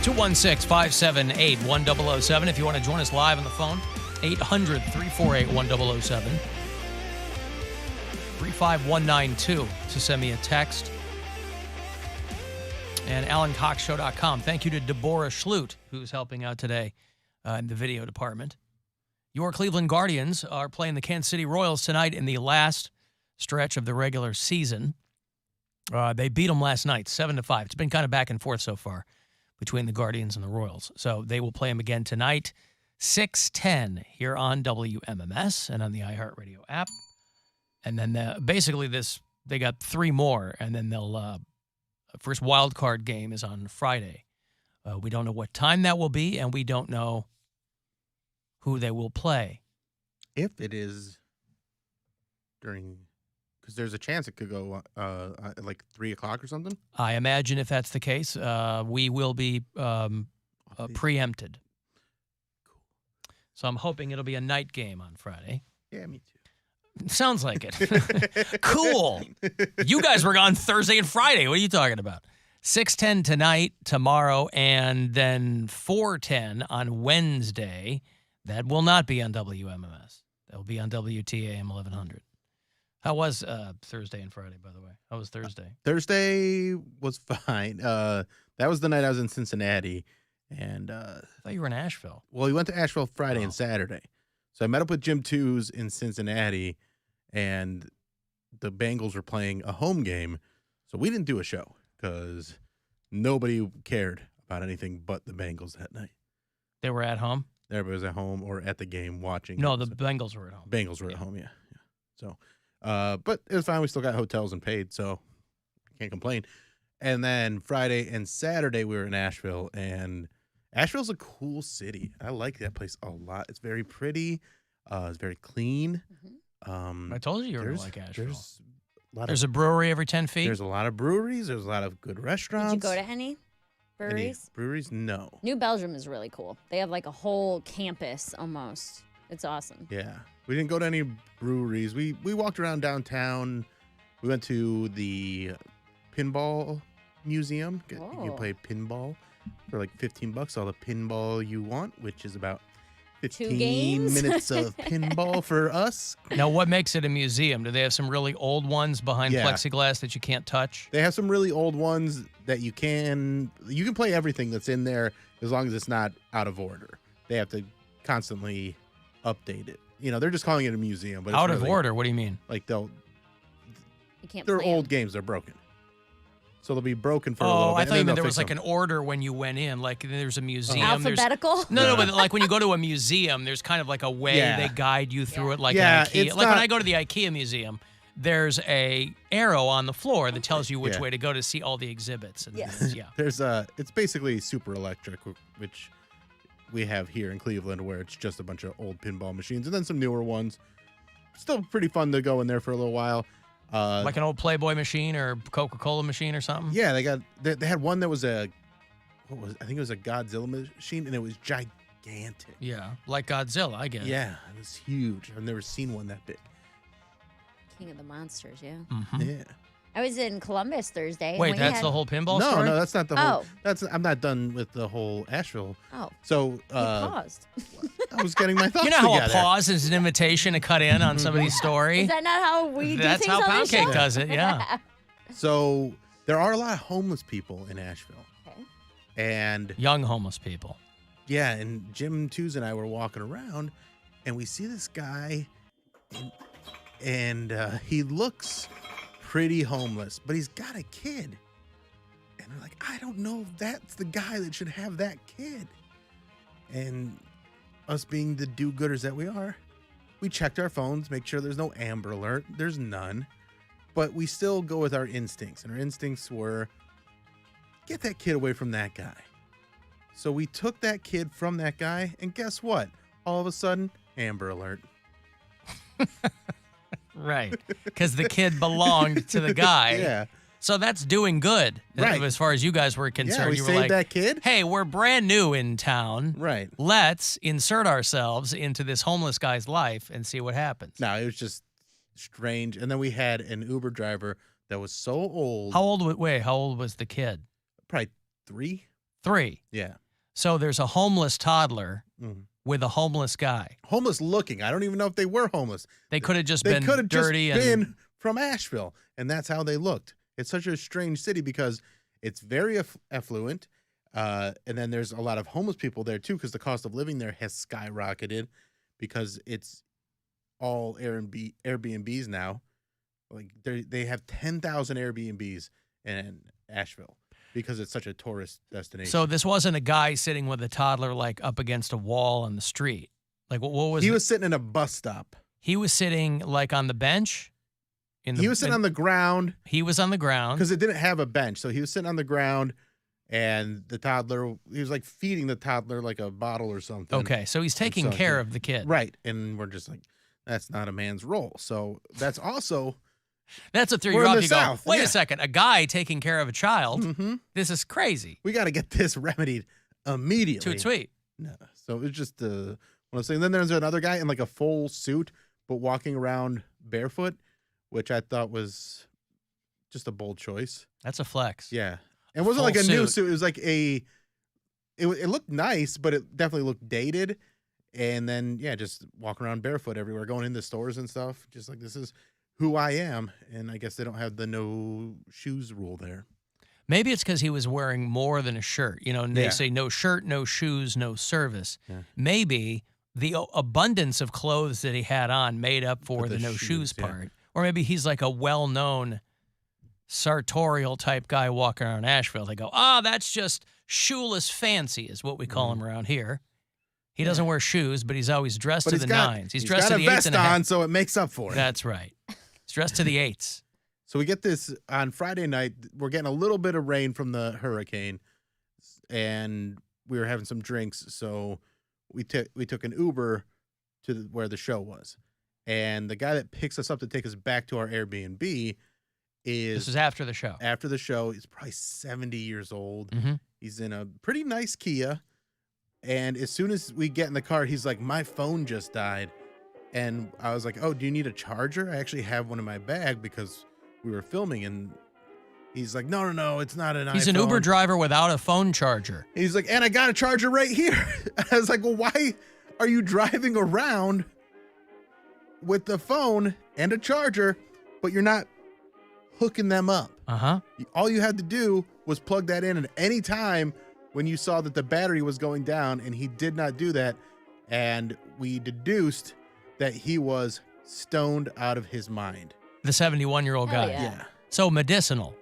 216-578-1007. If you want to join us live on the phone, 800-348-1007. 35192 to send me a text. And AlanCoxShow.com. Thank you to Deborah Schlutt, who's helping out today in the video department. Your Cleveland Guardians are playing the Kansas City Royals tonight in the last stretch of the regular season. They beat them last night, 7-5. It's been kind of back and forth so far between the Guardians and the Royals. So they will play them again tonight, 6:10 here on WMMS and on the iHeartRadio app. And then basically they got three more, and then they'll first wild card game is on Friday. We don't know what time that will be, and we don't know who they will play. If it is during, because there's a chance it could go at like 3 o'clock or something. I imagine if that's the case, we will be preempted. Cool. So I'm hoping it'll be a night game on Friday. Yeah, me too. Sounds like it. Cool. You guys were gone Thursday and Friday. What are you talking about? 6:10 tonight, tomorrow, and then 4:10 on Wednesday. That will not be on WMMS. That will be on WTAM 1100. How was Thursday and Friday, by the way? How was Thursday? Thursday was fine. That was the night I was in Cincinnati. And I thought you were in Asheville. Well, we went to Asheville Friday and Saturday. So I met up with Jim Twos in Cincinnati, and the Bengals were playing a home game. So we didn't do a show because nobody cared about anything but the Bengals that night. They were at home? Everybody was at home or at the game watching. No, the Bengals were at home. Bengals were at home, yeah. So, but it was fine. We still got hotels and paid, so can't complain. And then Friday and Saturday we were in Asheville, and Asheville's a cool city. I like that place a lot. It's very pretty. It's very clean. I told you were going to like Asheville. There's a brewery every 10 feet. There's a lot of breweries. There's a lot of good restaurants. Did you go to any breweries? Breweries? No. New Belgium is really cool. They have like a whole campus almost. It's awesome. Yeah. We didn't go to any breweries. We walked around downtown. We went to the pinball museum. You can play pinball for like $15, all the pinball you want, which is about 15 minutes of pinball for us. Now, what makes it a museum? Do they have some really old ones behind plexiglass that you can't touch? They have some really old ones that you can play everything that's in there as long as it's not out of order. They have to constantly update it. You know, they're just calling it a museum, but out it's of order. What do you mean? Like You can't they're play old them. games. They're broken. So they'll be broken for a little bit. I thought you meant there was them. like an order when you went in. Like there's a museum. Alphabetical? No, but like when you go to a museum, there's kind of like a way they guide you through it, like an IKEA. Like when I go to the IKEA museum, there's a arrow on the floor that tells you which way to go to see all the exhibits. And There's it's basically Super Electric, which we have here in Cleveland, where it's just a bunch of old pinball machines and then some newer ones. Still pretty fun to go in there for a little while. Like an old Playboy machine or Coca-Cola machine or something? Yeah, they had one that was I think it was a Godzilla machine, and it was gigantic. Yeah, like Godzilla, I guess. Yeah, it was huge. I've never seen one that big. King of the Monsters, yeah. Mm-hmm. Yeah. I was in Columbus Thursday. Wait, that's the whole pinball No, story? no, that's not the whole. I'm not done with the whole Asheville. Oh. So You paused. I was getting my thoughts You know how together. a pause is an invitation to cut in on somebody's story? Is that not how we do That's things how on this Poundcake show? does it, yeah. So there are a lot of homeless people in Asheville. Okay. And Young homeless people. yeah, and Jim Twos and I were walking around, and we see this guy, and he looks pretty homeless, but he's got a kid. And we're like, I don't know if that's the guy that should have that kid. And us being the do-gooders that we are, we checked our phones, make sure there's no Amber Alert. There's none. But we still go with our instincts. And our instincts were, get that kid away from that guy. So we took that kid from that guy, and guess what? All of a sudden, Amber Alert. Right, because the kid belonged to the guy. Yeah. So that's doing good, Right. as far as you guys were concerned. Yeah, we you were saved like, that kid. hey, we're brand new in town. Right. Let's insert ourselves into this homeless guy's life and see what happens. No, it was just strange. And then we had an Uber driver that was so old. How old was the kid? Probably 3. 3. Yeah. So there's a homeless toddler Mhm. with a homeless guy. Homeless looking. I don't even know if they were homeless. They could have just They been could have just dirty been from Asheville, and that's how they looked. It's such a strange city because it's very affluent, and then there's a lot of homeless people there too because the cost of living there has skyrocketed because it's all Airbnbs now. Like they have 10,000 Airbnbs in Asheville because it's such a tourist destination. So this wasn't a guy sitting with a toddler like up against a wall on the street. Like what was he it? was sitting in a bus stop. He was sitting like on the bench. He was sitting on the ground. He was on the ground because it didn't have a bench, so he was sitting on the ground, and the toddler. He was like feeding the toddler like a bottle or something. Okay, so he's taking care of the kid. Right, and we're just like, that's not a man's role. So that's also. That's what threw We're you in off. the You South, go, wait yeah. a second, a guy taking care of a child. Mm-hmm. This is crazy. We got to get this remedied immediately. Too sweet. No, so it's just one of those things. Then there's another guy in like a full suit, but walking around barefoot, which I thought was just a bold choice. That's a flex. Yeah, it wasn't Full like a new suit. suit. It was like it looked nice, but it definitely looked dated. And then yeah, just walk around barefoot everywhere, going into stores and stuff. Just like this is who I am, and I guess they don't have the no shoes rule there. Maybe it's because he was wearing more than a shirt. You know, and they Yeah. say no shirt, no shoes, no service. Yeah. Maybe the abundance of clothes that he had on made up for For the the no shoes, shoes yeah. part. Or maybe he's like a well-known sartorial type guy walking around Asheville. They go, that's just shoeless fancy is what we call him around here. He doesn't wear shoes, but he's always dressed But to he's the got nines. He's dressed got to a the eights vest and a half. on, so it makes up for it. That's right. He's dressed to the eights. So we get this on Friday night. We're getting a little bit of rain from the hurricane, and we were having some drinks. So we took an Uber to where the show was, and the guy that picks us up to take us back to our Airbnb This is after the show. after the show. He's probably 70 years old. Mm-hmm. He's in a pretty nice Kia, and as soon as we get in the car, he's like, "My phone just died," and I was like, "Oh, do you need a charger? I actually have one in my bag because." We were filming, and he's like, no, it's not an He's iPhone. an Uber driver without a phone charger. He's like, and I got a charger right here. I was like, well, why are you driving around with the phone and a charger, but you're not hooking them up? Uh-huh. All you had to do was plug that in at any time when you saw that the battery was going down, and he did not do that, and we deduced that he was stoned out of his mind. The 71-year-old Hell guy. yeah. So medicinal.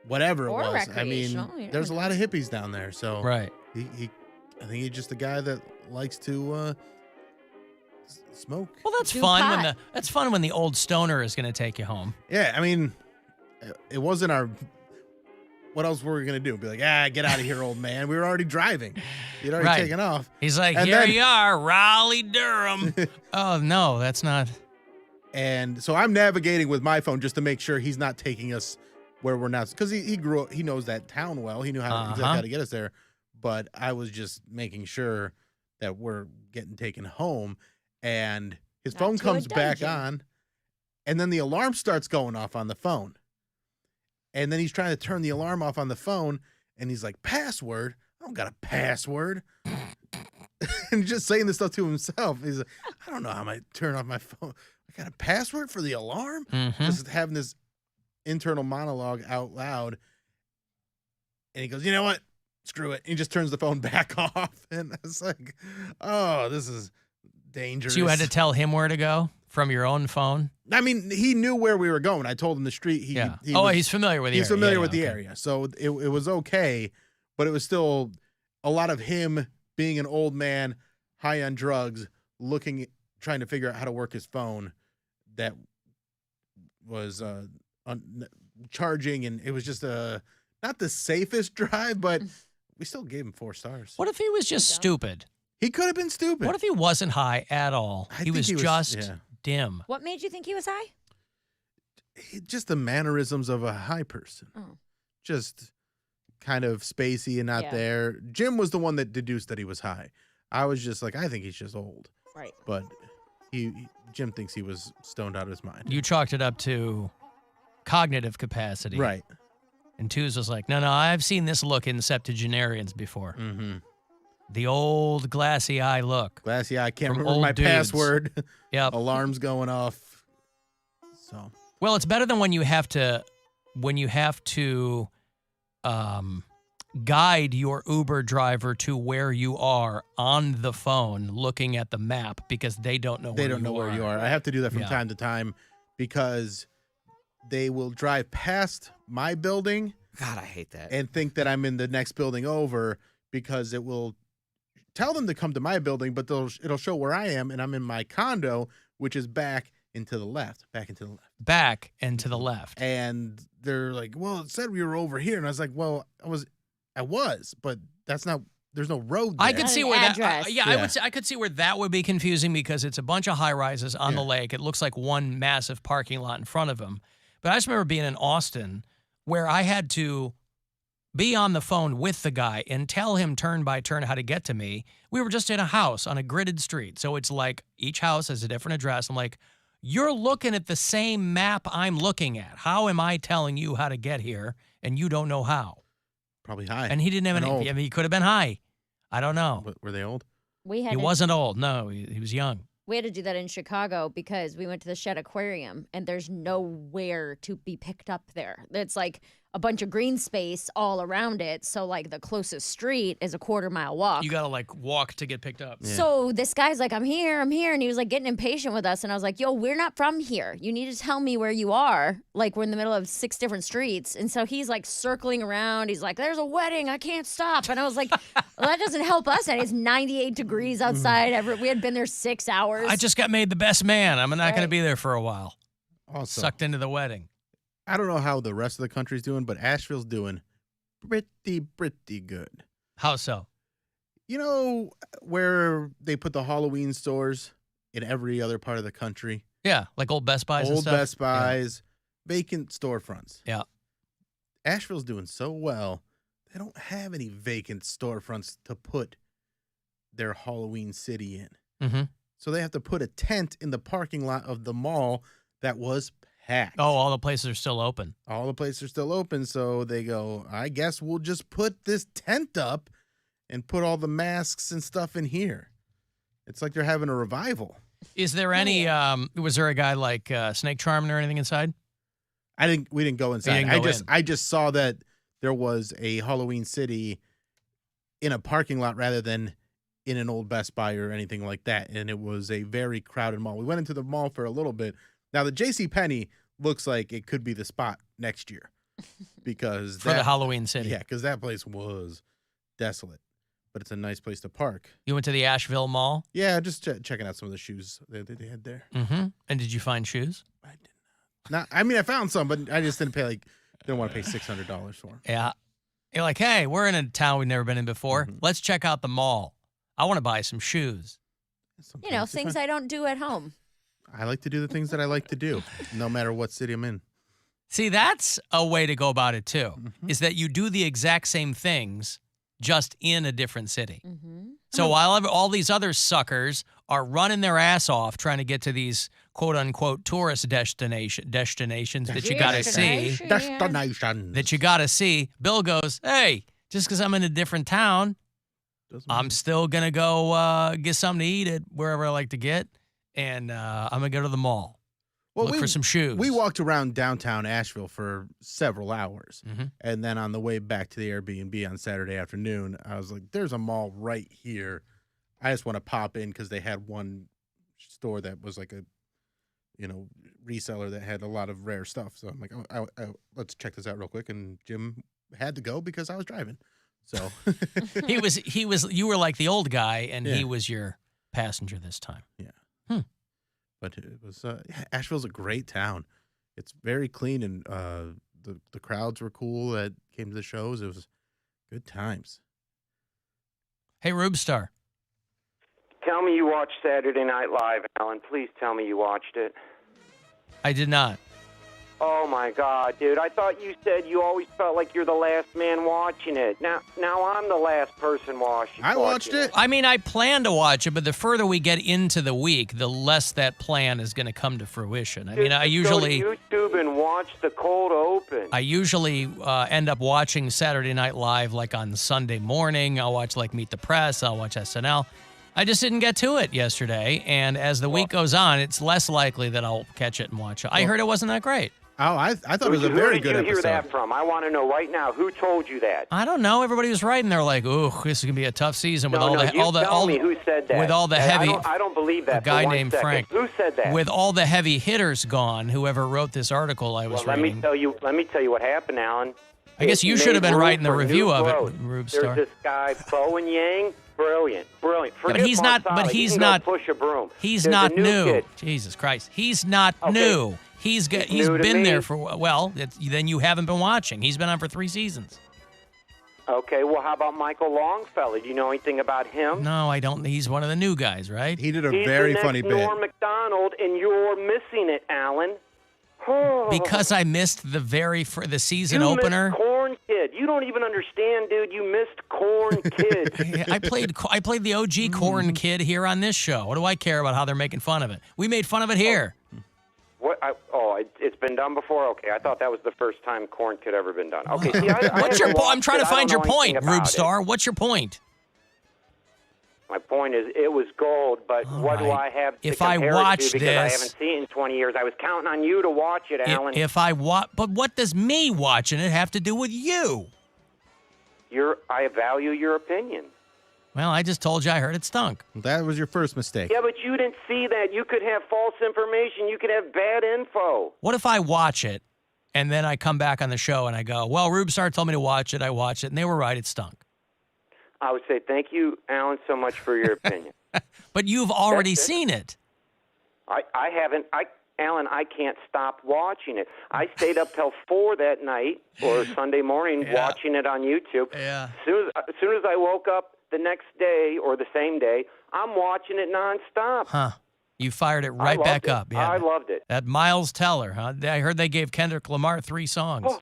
Whatever it Or was. I mean, recreational, you there's a never lot of hippies down there, so Right. he I think he's just a guy that likes to smoke. Well, that's Do fun pot. that's fun when the old stoner is going to take you home. Yeah, I mean, it wasn't our. What else were we gonna do? Be like, get out of here, old man. We were already driving. You'd already Right. taken off. He's like, And here then- you are, Raleigh, Durham. Oh, no, that's not. And so I'm navigating with my phone just to make sure he's not taking us where we're not, because he grew up, he knows that town well. He knew exactly how to get us there. But I was just making sure that we're getting taken home. And his Not phone to a comes back dungeon. on, and then the alarm starts going off on the phone. And then he's trying to turn the alarm off on the phone, and he's like, password? I don't got a password. And he's just saying this stuff to himself. He's like, I don't know how I turn off my phone. I got a password for the alarm? Mhm. Just having this internal monologue out loud. And he goes, you know what? Screw it. And he just turns the phone back off. And it's like, oh, this is dangerous. So you had to tell him where to go from your own phone? I mean, he knew where we were going. I told him the street. Yeah. He's He's familiar with the area. He's familiar Yeah, with the okay. area. So it was okay, but it was still a lot of him being an old man, high on drugs, trying to figure out how to work his phone that was charging, and it was just not the safest drive, but we still gave him 4 stars. What if he was just Dumb. stupid? He could have been stupid. What if he wasn't high at all? I He think was he was- just yeah. dim. What made you think he was high? Just the mannerisms of a high person. Oh. Just kind of spacey and not Yeah. there. Jim was the one that deduced that he was high. I was just like, I think he's just old. Right. But Jim thinks he was stoned out of his mind. You chalked it up to cognitive capacity. Right. And Twos was like, no, I've seen this look in septuagenarians before. Mm-hmm. The old glassy eye look. Glassy eye. I can't From remember old my dudes. password. Yep. Alarms going off. So. Well, it's better than when you have to guide your Uber driver to where you are on the phone looking at the map because they don't know where you are. I have to do that from time to time because they will drive past my building. God, I hate that. And think that I'm in the next building over because it will tell them to come to my building, but it'll show where I am, and I'm in my condo, which is back and to the left. Back and to the left. And they're like, well, it said we were over here. And I was like, well, I was, but that's not, there's no road there. I could see where that, address. I could see where that would be confusing because it's a bunch of high rises on the lake. It looks like one massive parking lot in front of them. But I just remember being in Austin where I had to be on the phone with the guy and tell him turn by turn how to get to me. We were just in a house on a gridded street. So it's like each house has a different address. I'm like, you're looking at the same map I'm looking at. How am I telling you how to get here and you don't know how? Probably high. And he didn't have any. Old. I mean, he could have been high. I don't know. Were they old? He wasn't old. No, he was young. We had to do that in Chicago because we went to the Shed Aquarium and there's nowhere to be picked up there. It's like a bunch of green space all around it. So like the closest street is a 1/4-mile walk. You got to like walk to get picked up. Yeah. So this guy's like, I'm here. And he was like getting impatient with us. And I was like, yo, we're not from here. You need to tell me where you are. Like we're in the middle of 6 different streets. And so he's like circling around. He's like, there's a wedding. I can't stop. And I was like, well, that doesn't help us. And it's 98 degrees outside. We had been there 6 hours. I just got made the best man. I'm not going to be there for a while. Also, sucked into the wedding. I don't know how the rest of the country's doing, but Asheville's doing pretty good. How so? You know where they put the Halloween stores in every other part of the country? Yeah, like old Best Buys and Old stuff? Best Buys, vacant storefronts. Yeah. Asheville's doing so well, they don't have any vacant storefronts to put their Halloween city in. Mm-hmm. So they have to put a tent in the parking lot of the mall that was packed. Oh, all the places are still open. All the places are still open, so they go, I guess we'll just put this tent up and put all the masks and stuff in here. It's like they're having a revival. Is there any, was there a guy like Snake Charming or anything inside? We didn't go inside. I just saw that there was a Halloween city in a parking lot rather than in an old Best Buy or anything like that. And it was a very crowded mall. We went into the mall for a little bit. Now the JCPenney looks like it could be the spot next year because for the Halloween city. Yeah, because that place was desolate, but it's a nice place to park. You went to the Asheville Mall? Yeah, just checking out some of the shoes that they had there. Mm-hmm. And did you find shoes? I did not. I mean, I found some, but I just didn't want to pay $600 for them. Yeah. You're like, hey, we're in a town we've never been in before. Mm-hmm. Let's check out the mall. I want to buy some shoes. Things I don't do at home. I like to do the things that I like to do, no matter what city I'm in. See, that's a way to go about it, too, is that you do the exact same things, just in a different city. Mm-hmm. So while all these other suckers are running their ass off trying to get to these quote-unquote tourist destinations that you got to see. Destinations. That you got to see. Bill goes, hey, just because I'm in a different town, I'm still going to go get something to eat at wherever I like to get, and I'm going to go to the mall. Look for some shoes. We walked around downtown Asheville for several hours, and then on the way back to the Airbnb on Saturday afternoon, I was like, there's a mall right here. I just want to pop in because they had one store that was like a reseller that had a lot of rare stuff. So I'm like, let's check this out real quick. And Jim had to go because I was driving. So you were like the old guy, and he was your passenger this time. Yeah. But it was Asheville's a great town. It's very clean, and the crowds were cool that came to the shows. It was good times. Hey, Rubestar. Tell me you watched Saturday Night Live, Alan. Please tell me you watched it. I did not. Oh, my God, dude. I thought you said you always felt like you're the last man watching it. Now I'm the last person watching I watched it. I mean, I plan to watch it, but the further we get into the week, the less that plan is going to come to fruition. I mean, I usually go to YouTube and watch the cold open. I usually end up watching Saturday Night Live like on Sunday morning. I'll watch like Meet the Press. I'll watch SNL. I just didn't get to it yesterday, and as the week goes on, it's less likely that I'll catch it and watch it. I heard it wasn't that great. Oh, I thought it was a very good episode. Who did you hear that from? I want to know right now. Who told you that? I don't know. Everybody was writing. They're like, "Ooh, this is gonna be a tough season with all me who said that. with all the heavy." I don't believe that. A guy for 1 named second. Frank. Who said that? With all the heavy hitters gone, whoever wrote this article I was Let reading. me tell you what happened, Alan. I guess you It should have made been room writing the for review new of growth. it, Rube Star. There's this guy, Bowen Yang. Brilliant. But Forget he's not. Marsala. But He he's can go not. push a broom. He's There's not a new new. kid. Jesus Christ, he's not Okay. new. He's He's new to been me. there for then you haven't been watching. He's been on for 3 seasons. Okay, well, how about Michael Longfellow? Do you know anything about him? No, I don't. He's one of the new guys, right? He did a He's very the funny next bit. Norm Macdonald, and you're missing it, Alan. Because I missed the season you opener. missed Corn Kid. You don't even understand, dude. You missed Corn Kid. I played the OG Corn Kid here on this show. What do I care about how they're making fun of it? We made fun of it here. What? It's been done before. Okay, I thought that was the first time Corn Kid ever been done. Okay, see, What's your point? I'm trying to find your point, Rube Rube Star. What's your point? My point is, it was gold, but All what do right. I have to If I compare watch it to? Because I this- haven't seen it in 20 years. I was counting on you to watch it, Alan. But what does me watching it have to do with you? I value your opinion. Well, I just told you I heard it stunk. That was your first mistake. Yeah, but you didn't see that. You could have false information. You could have bad info. What if I watch it and then I come back on the show and I go, well, Rube Star told me to watch it. I watched it, and they were right. It stunk. I would say thank you, Alan, so much for your opinion. But you've already That's it. seen it. I haven't. Alan, I can't stop watching it. I stayed up till 4 that night or Sunday morning watching it on YouTube. Yeah. As soon as I woke up the next day or the same day, I'm watching it nonstop. Huh. You fired it I right loved back it. up. Yeah. I loved it. That Miles Teller, huh? I heard they gave Kendrick Lamar 3 songs. Oh,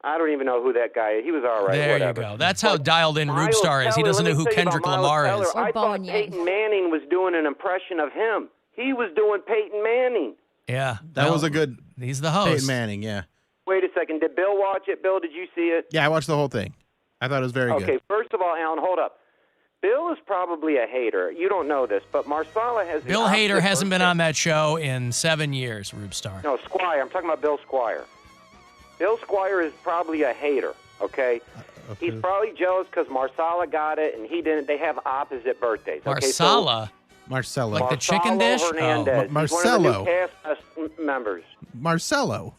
I don't even know who that guy is. He was all right. There whatever. you go. That's how But dialed in Rube Miles Star is. He Teller, doesn't let know me who tell you Kendrick about Miles Lamar Teller. is. Or I Bowen thought Yang. Peyton Manning was doing an impression of him. He was doing Peyton Manning. Yeah. That well, was a good He's the host. Peyton Manning, yeah. Wait a second. Did Bill watch it? Bill, did you see it? Yeah, I watched the whole thing. I thought it was very Okay, good. first of all, Alan, hold up. Bill is probably a hater. You don't know this, but Marsala has. Bill Hader hasn't been on that show in 7 years, Rube Star. No, Squire. I'm talking about Bill Squire. Bill Squire is probably a hater. Okay. He's probably jealous because Marsala got it and he didn't. They have opposite birthdays. Okay, Marsala? Marcelo. Like the chicken dish? Hernandez. Oh, He's one of the Marcelo. new cast members. Marcelo.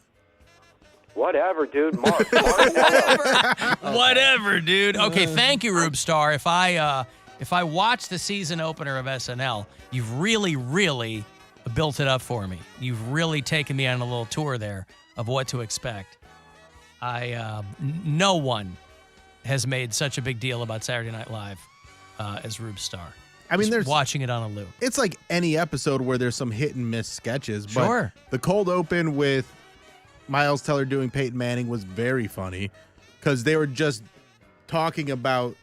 Whatever, dude. Whatever, dude. Okay, thank you, Rube Star. If I watch the season opener of SNL, you've really, really built it up for me. You've really taken me on a little tour there of what to expect. No one has made such a big deal about Saturday Night Live as Rube Star. I mean, Just there's watching it on a loop. it's like any episode where there's some hit and miss sketches. But Sure. the cold open with Miles Teller doing Peyton Manning was very funny because they were just talking about.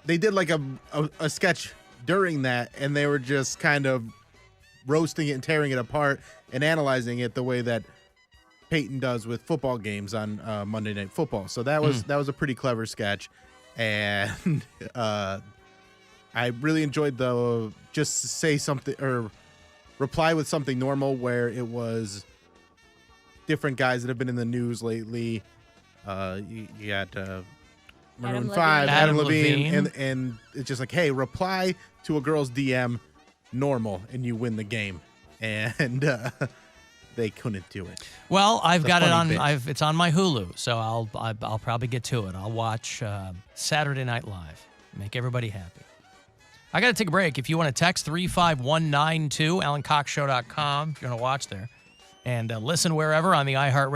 They did like a sketch during that, and they were just kind of roasting it and tearing it apart and analyzing it the way that Peyton does with football games on Monday Night Football. So that was a pretty clever sketch, and I really enjoyed the just say something or reply with something normal where it was different guys that have been in the news lately. You got Maroon 5, Adam Levine, and it's just like, hey, reply to a girl's DM normal, and you win the game. And they couldn't do it. Well, I've It's a got it funny on. bit. It's on my Hulu, so I'll probably get to it. I'll watch Saturday Night Live. Make everybody happy. I got to take a break. If you want to text 35192, AlanCoxShow.com, if you want to watch there, and listen wherever on the iHeart